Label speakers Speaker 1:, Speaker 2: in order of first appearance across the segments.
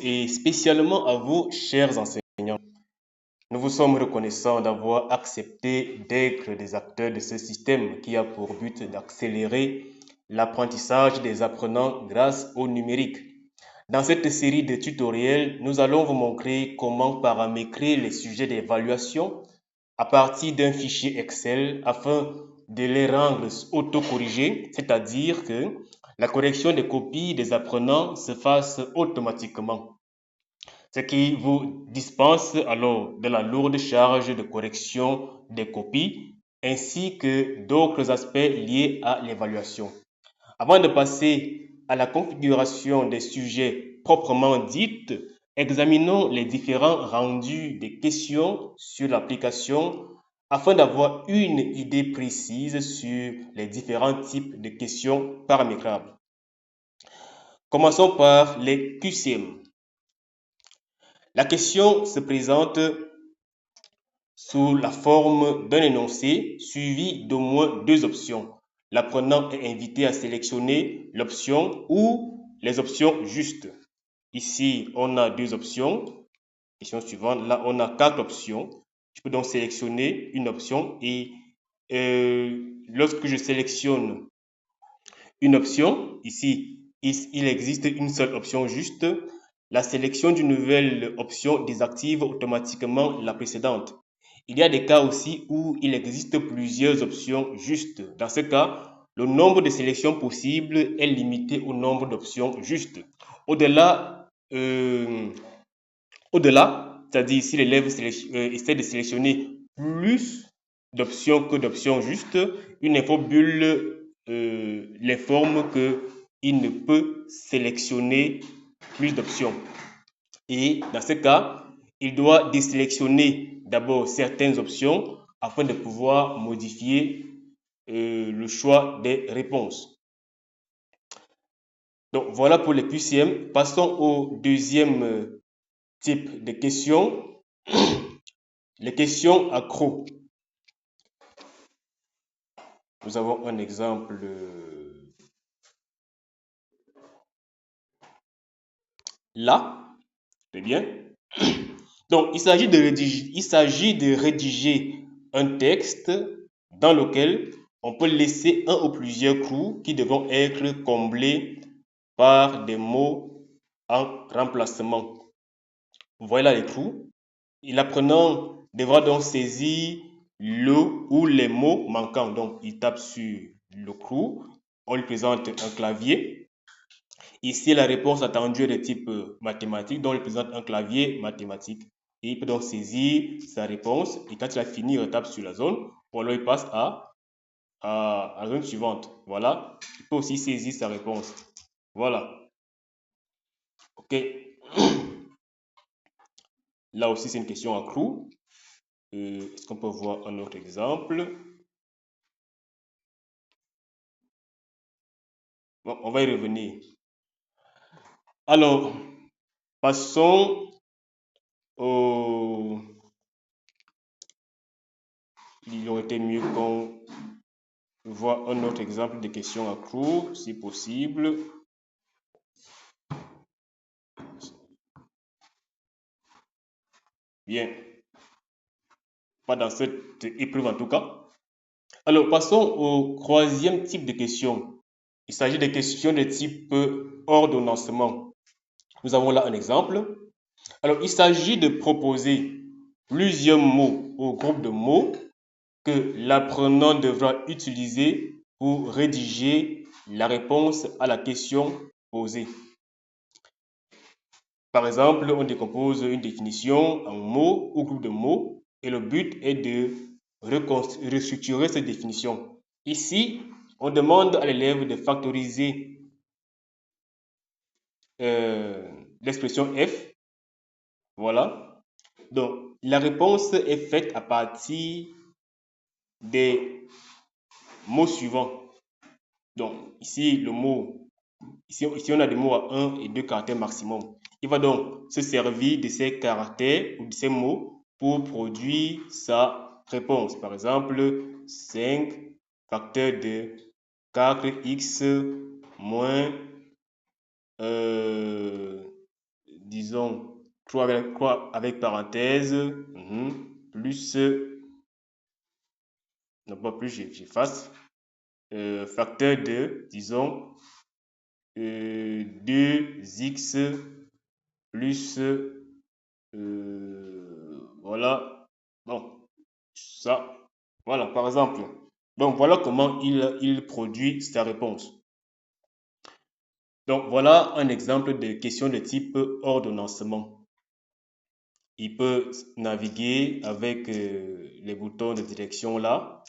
Speaker 1: Et spécialement à vous, chers enseignants. Nous vous sommes reconnaissants d'avoir accepté d'être des acteurs de ce système qui a pour but d'accélérer l'apprentissage des apprenants grâce au numérique. Dans cette série de tutoriels, nous allons vous montrer comment paramétrer les sujets d'évaluation à partir d'un fichier Excel afin de les rendre autocorrigés, c'est-à-dire que la correction des copies des apprenants se fasse automatiquement, ce qui vous dispense alors de la lourde charge de correction des copies ainsi que d'autres aspects liés à l'évaluation. Avant de passer à la configuration des sujets proprement dites, examinons les différents rendus des questions sur l'application afin d'avoir une idée précise sur les différents types de questions paramétrables. Commençons par les QCM. La question se présente sous la forme d'un énoncé suivi d'au moins deux options. L'apprenant est invité à sélectionner l'option ou les options justes. Ici, on a deux options. Question suivante, là, on a quatre options. Je peux donc sélectionner une option et lorsque je sélectionne une option, ici, il existe une seule option juste. La sélection d'une nouvelle option désactive automatiquement la précédente. Il y a des cas aussi où il existe plusieurs options justes. Dans ce cas, le nombre de sélections possibles est limité au nombre d'options justes. Au-delà, c'est-à-dire si l'élève essaie de sélectionner plus d'options que d'options justes, une infobulle l'informe qu'il ne peut sélectionner plus d'options. Et dans ce cas, il doit désélectionner d'abord certaines options afin de pouvoir modifier le choix des réponses. Donc voilà pour les QCM. Passons au deuxième type de questions, les questions accro. Nous avons un exemple là, c'est bien. Donc, il s'agit de rédiger un texte dans lequel on peut laisser un ou plusieurs trous qui devront être comblés par des mots en remplacement. Voilà les trous. L'apprenant devra donc saisir le ou les mots manquants. Donc, il tape sur le trou. On lui présente un clavier. Ici, la réponse attendue est de type mathématique, donc il présente un clavier mathématique. Et il peut donc saisir sa réponse. Et quand il a fini, il retape sur la zone. Ou alors il passe à la zone suivante. Voilà. Il peut aussi saisir sa réponse. Voilà. OK. Là aussi, c'est une question accrue. Est-ce qu'on peut voir un autre exemple? Bon, on va y revenir. Alors, passons au... Il aurait été mieux qu'on voit un autre exemple de question accrue, si possible. Bien, pas dans cette épreuve en tout cas. Alors, passons au troisième type de question. Il s'agit de questions de type ordonnancement. Nous avons là un exemple. Alors, il s'agit de proposer plusieurs mots au groupe de mots que l'apprenant devra utiliser pour rédiger la réponse à la question posée. Par exemple, on décompose une définition en mots ou groupe de mots et le but est de restructurer cette définition. Ici, on demande à l'élève de factoriser l'expression F. Voilà. Donc, la réponse est faite à partir des mots suivants. Donc, ici, ici, on a des mots à 1 et 2 caractères maximum. Il va donc se servir de ces caractères ou de ces mots pour produire sa réponse. Par exemple, 5 facteur de 4x moins disons, 3 avec parenthèse, plus, non pas plus, j'efface, facteur de, disons, 2x plus, voilà, bon, ça, voilà, par exemple. Donc, voilà comment il produit sa réponse. Donc, voilà un exemple de question de type ordonnancement. Il peut naviguer avec les boutons de direction là,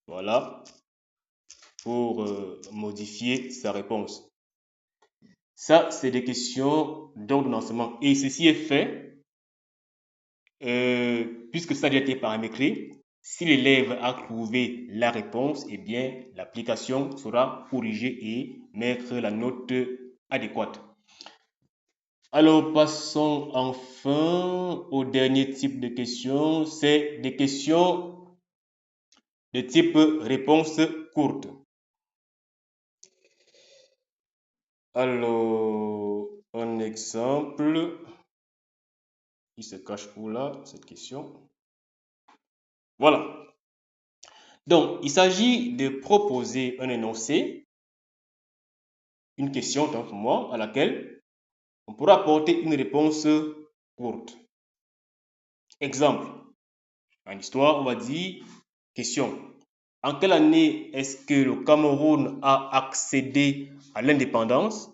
Speaker 1: voilà, pour modifier sa réponse. Ça, c'est des questions d'ordonnancement. Et ceci est fait, puisque ça a déjà été paramétré. Si l'élève a trouvé la réponse, eh bien, l'application sera corriger et mettre la note adéquate. Alors, passons enfin au dernier type de questions. C'est des questions de type réponse courte. Alors, un exemple. Il se cache où là, cette question? Voilà. Donc, il s'agit de proposer un énoncé, une question, donc pour moi, à laquelle on pourra apporter une réponse courte. Exemple, en histoire, on va dire, question. En quelle année est-ce que le Cameroun a accédé à l'indépendance?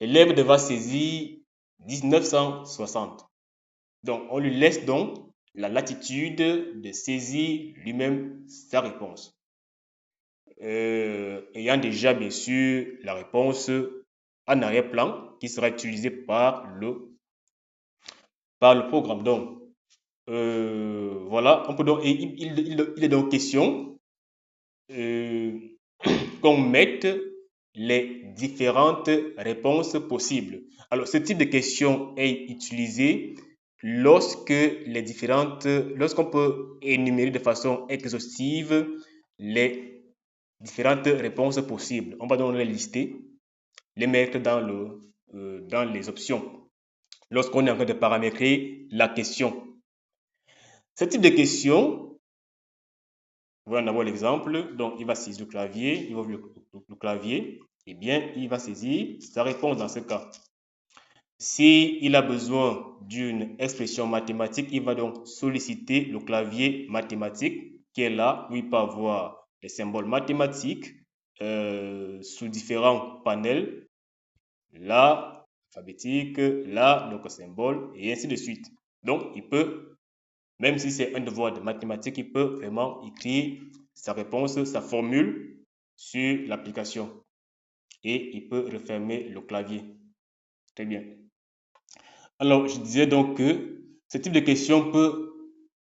Speaker 1: L'élève devra saisir 1960. Donc, on lui laisse donc la latitude de saisir lui-même sa réponse. Ayant déjà, bien sûr, la réponse en arrière-plan qui sera utilisée par le programme. Donc, voilà, on peut donc, il est donc question qu'on mette les différentes réponses possibles. Alors, ce type de question est utilisé lorsqu'on peut énumérer de façon exhaustive les différentes réponses possibles. On va donc les lister, les mettre dans les options lorsqu'on est en train de paramétrer la question. Ce type de question, voilà d'abord l'exemple. Donc, il va saisir le clavier, il va ouvrir le clavier, et bien, il va saisir sa réponse dans ce cas. S'il a besoin d'une expression mathématique, il va donc solliciter le clavier mathématique qui est là, où il peut avoir les symboles mathématiques sous différents panels, là, alphabétique, là, donc symbole, et ainsi de suite. Donc, il peut, même si c'est un devoir de mathématiques, il peut vraiment écrire sa réponse, sa formule sur l'application. Et il peut refermer le clavier. Très bien. Alors, je disais donc que ce type de question peut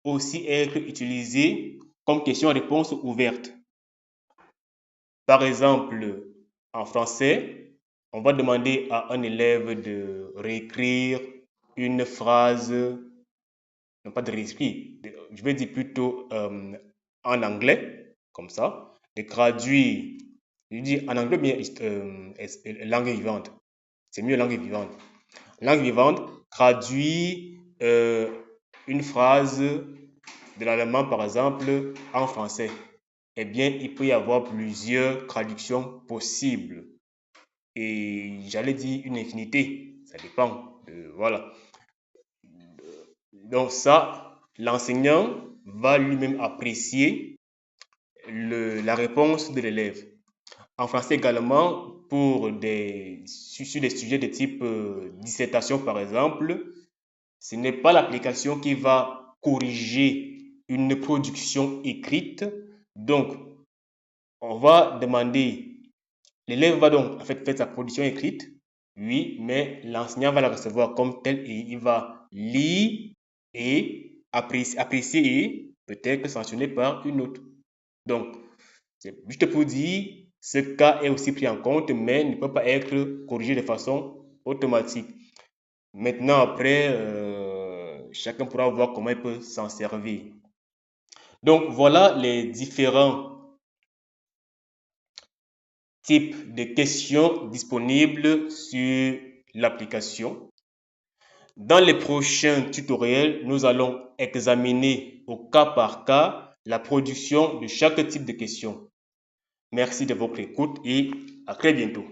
Speaker 1: aussi être utilisé comme question-réponse ouverte. Par exemple, en français, on va demander à un élève de réécrire une phrase, non pas de réécrire, je vais dire plutôt en anglais, comme ça, de traduire, je dis en anglais bien langue vivante, c'est mieux langue vivante. Langue vivante traduit une phrase de l'allemand, par exemple, en français. Eh bien, il peut y avoir plusieurs traductions possibles. Et j'allais dire une infinité, ça dépend. Voilà. Donc ça, l'enseignant va lui-même apprécier la réponse de l'élève. En français également, sur des sujets de type dissertation, par exemple, ce n'est pas l'application qui va corriger une production écrite. Donc, on va demander, l'élève va donc en fait faire sa production écrite, oui, mais l'enseignant va la recevoir comme telle et il va lire et apprécier et peut-être sanctionner par une autre. Donc, c'est juste pour dire, ce cas est aussi pris en compte, mais ne peut pas être corrigé de façon automatique. Maintenant, après, chacun pourra voir comment il peut s'en servir. Donc, voilà les différents types de questions disponibles sur l'application. Dans les prochains tutoriels, nous allons examiner au cas par cas la production de chaque type de question. Merci de votre écoute et à très bientôt.